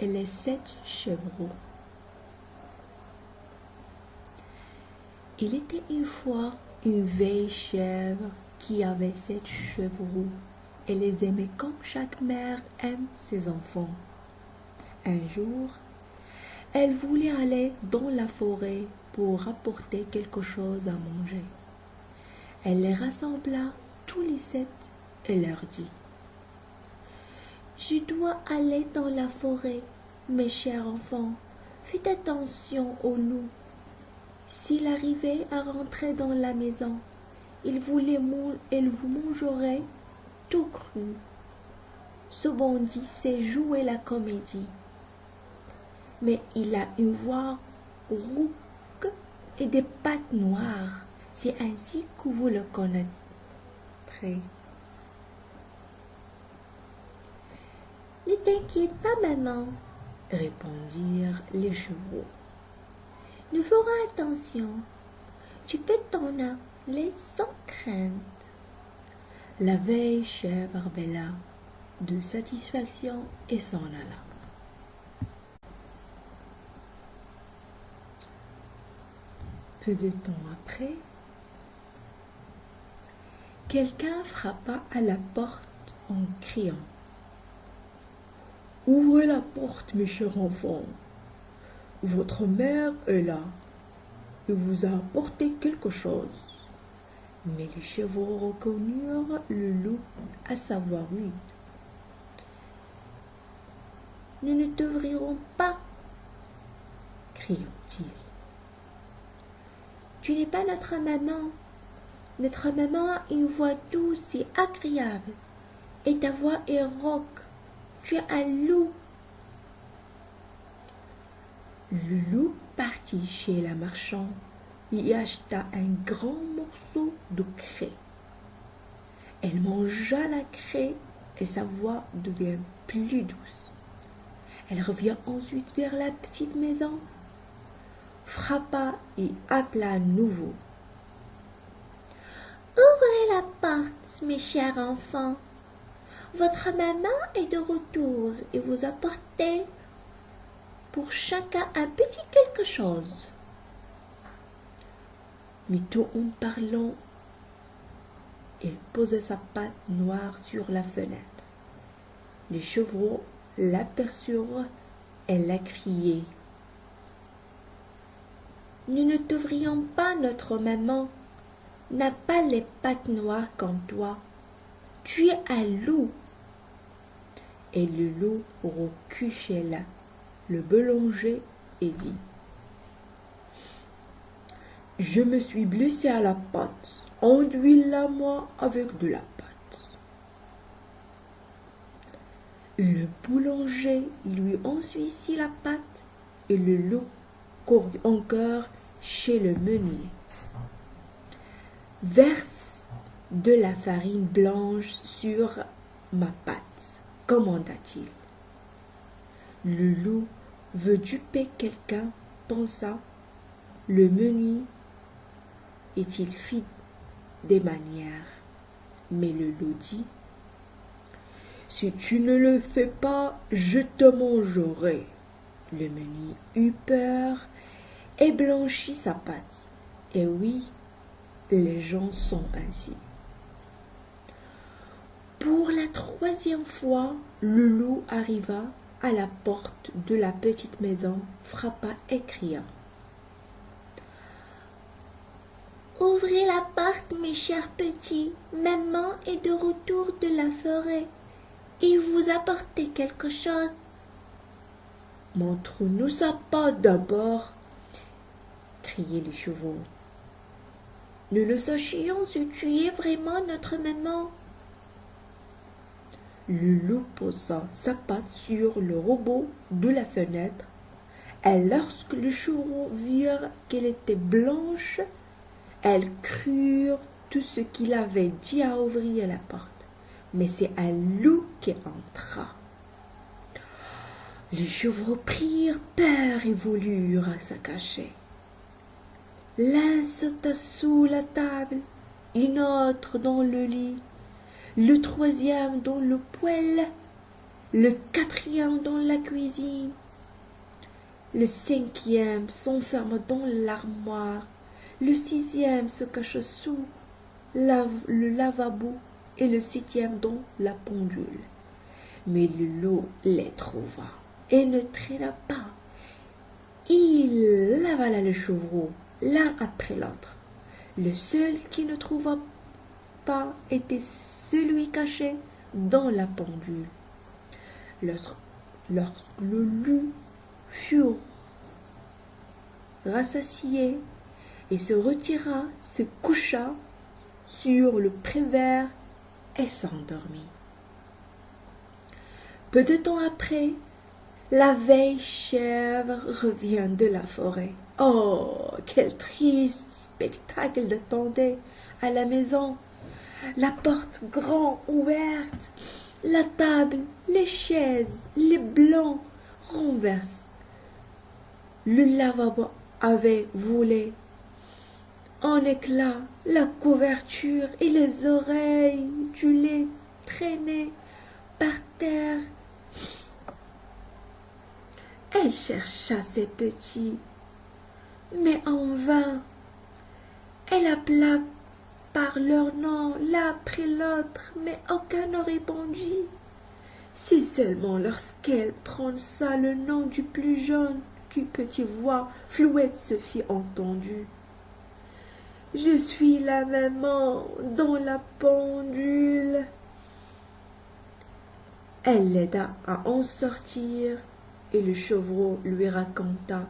et les 7 chevreaux. Il était une fois une vieille chèvre qui avait 7 chevreaux et les aimait comme chaque mère aime ses enfants. Un jour, elle voulait aller dans la forêt pour apporter quelque chose à manger. Elle les rassembla tous les 7 et leur dit: Je dois aller dans la forêt, mes chers enfants, faites attention au loup. S'il arrivait à rentrer dans la maison, il vous mangerait tout cru. Ce bandit sait jouer la comédie, mais il a une voix rauque et des pattes noires. C'est ainsi que vous le connaîtrez. Ne t'inquiète pas, maman, répondirent les chevaux. Nous ferons attention. Tu peux t'en aller sans crainte. La vieille chèvre bêla de satisfaction et s'en alla. Peu de temps après, quelqu'un frappa à la porte en criant: Ouvrez la porte, mes chers enfants. Votre mère est là et vous a apporté quelque chose. Mais les chevaux reconnurent le loup à sa voix rude. Nous ne t'ouvrirons pas, criant-il. Tu n'es pas notre maman. Notre maman a une voix douce et agréable, et ta voix est rauque. Tu es un loup. Le loup partit chez la marchande et acheta un grand morceau de craie. Elle mangea la craie et sa voix devint plus douce. Elle revint ensuite vers la petite maison, frappa et appela à nouveau. Ouvrez la porte, mes chers enfants. Votre maman est de retour et vous apportez pour chacun un petit quelque chose. Mais tout en parlant, elle posait sa patte noire sur la fenêtre. Les chevaux l'aperçurent et la criaient. Nous ne t'ouvrions pas, notre maman n'a pas les pattes noires comme toi. Tu es un loup. Et le loup recula le boulanger et dit: Je me suis blessé à la patte. Enduis-la-moi avec de la pâte. Le boulanger lui ensuisit la pâte et le loup courut encore chez le meunier. Verse de la farine blanche sur ma pâte, commanda-t-il. Le loup veut duper quelqu'un, pensa le meunier, et il fit des manières. Mais le loup dit: Si tu ne le fais pas, je te mangerai. Le meunier eut peur et blanchit sa pâte. Et oui, les gens sont ainsi. Pour la 3e fois, le loup arriva à la porte de la petite maison, frappa et cria: Ouvrez la porte, mes chers petits, maman est de retour de la forêt et vous apportez quelque chose. Montre-nous sa patte d'abord, criaient les chevaux. Nous le sachions si tu es vraiment notre maman. Le loup posa sa patte sur le rebord de la fenêtre, et lorsque les chevaux virent qu'elle était blanche, elles crurent tout ce qu'il avait dit à ouvrir la porte. Mais c'est un loup qui entra. Les chevaux prirent peur et voulurent se cacher. L'un sauta sous la table, une autre dans le lit, le 3e dans le poêle, le quatrième dans la cuisine, le cinquième s'enferme dans l'armoire, le sixième se cache sous le lavabo et le septième dans la pendule. Mais le loup les trouva et ne traîna pas. Il avala les chevreaux l'un après l'autre. Le seul qui ne trouva pas était celui caché dans la pendule. Lorsque le loup fut rassasié et se retira, se coucha sur le prévert et s'endormit. Peu de temps après, la vieille chèvre revient de la forêt. Oh, quel triste spectacle l'attendait à la maison. La porte grand ouverte, la table, les chaises, les blancs renversés. Le lavabo avait volé en éclats, la couverture et les oreilles du lait traînaient par terre. Elle chercha ses petits, mais en vain. Elle appela par leur nom l'un après l'autre, mais aucun ne répondit. Si seulement lorsqu'elle prononça le nom du plus jeune, qu'une petite voix flouette se fit entendue. Je suis la maman dans la pendule. Elle l'aida à en sortir et le chevreau lui raconta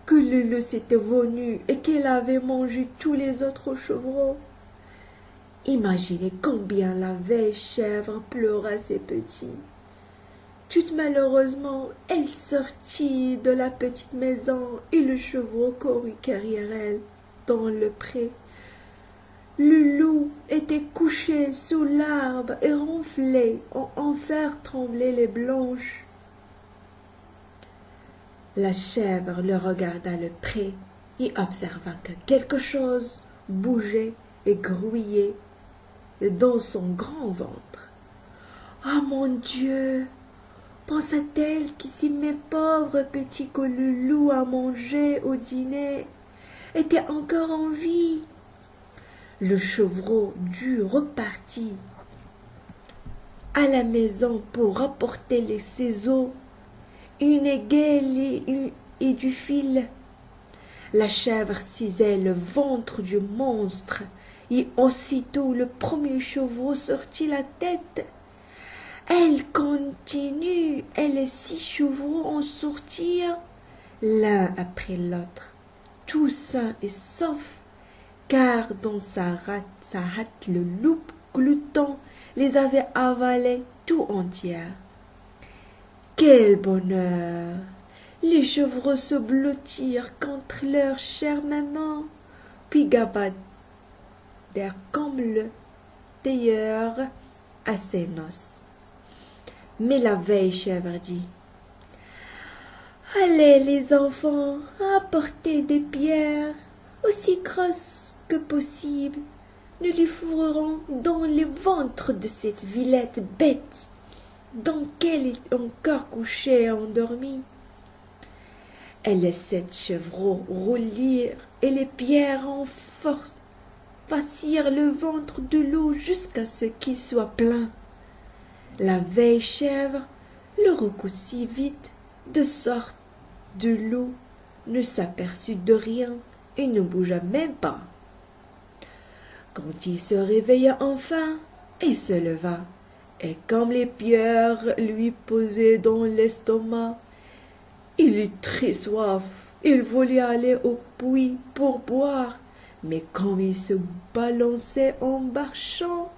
que le loup s'était venu et qu'elle avait mangé tous les autres chevreaux. Imaginez combien la vieille chèvre pleura ses petits. Toute malheureusement, elle sortit de la petite maison et le chevreau courut derrière elle dans le pré. Le loup était couché sous l'arbre et ronflait en faire trembler les blanches. La chèvre le regarda le pré et observa que quelque chose bougeait et grouillait dans son grand ventre. « Ah mon Dieu !» pensa-t-elle, que si mes pauvres petits que le loup a mangé au dîner étaient encore en vie. Le chevreau dut repartir à la maison pour rapporter les ciseaux, une aiguille et du fil. La chèvre cisait le ventre du monstre et aussitôt le premier chevreau sortit la tête. Elle continue et les 6 chevreaux en sortirent l'un après l'autre, tout sains et saufs, car dans sa hâte le loup glouton les avait avalés tout entiers. Quel bonheur! Les chevreaux se blottirent contre leur chère maman, puis gabadèrent comme le tailleur à ses noces. Mais la vieille chèvre dit: « Allez les enfants, apportez des pierres aussi grosses que possible. Nous les fourrerons dans le ventre de cette vilaine bête, dans laquelle est encore couchée et endormie. » Et les 7 chevreaux roulirent et les pierres en force fassirent le ventre de l'eau jusqu'à ce qu'il soit plein. La vieille chèvre le recoussit vite, de sorte que l'eau ne s'aperçut de rien et ne bougea même pas. Quand il se réveilla enfin, il se leva, et comme les pierres lui posaient dans l'estomac, il eut très soif. Il voulait aller au puits pour boire, mais comme il se balançait en marchant,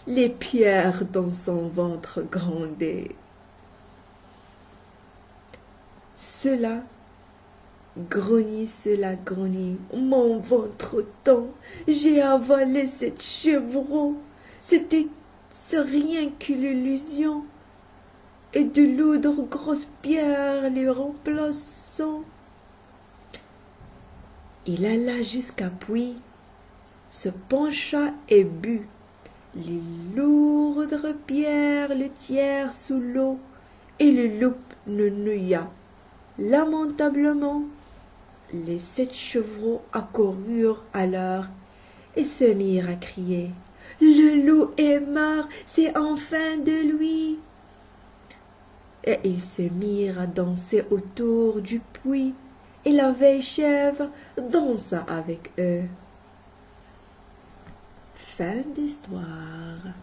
les pierres dans son ventre grondaient. Cela grognit, mon ventre tend, j'ai avalé cette chevreau, c'était rien qu'une illusion, et de l'eau de grosses pierres les remplaçant. Il alla jusqu'à puits, se pencha et but. Les lourdes pierres le tirèrent sous l'eau et le loup nunouilla lamentablement. Les 7 chevreaux accoururent alors et se mirent à crier: Le loup est mort, c'est enfin de lui. Et ils se mirent à danser autour du puits, et la vieille chèvre dansa avec eux. Fin d'histoire.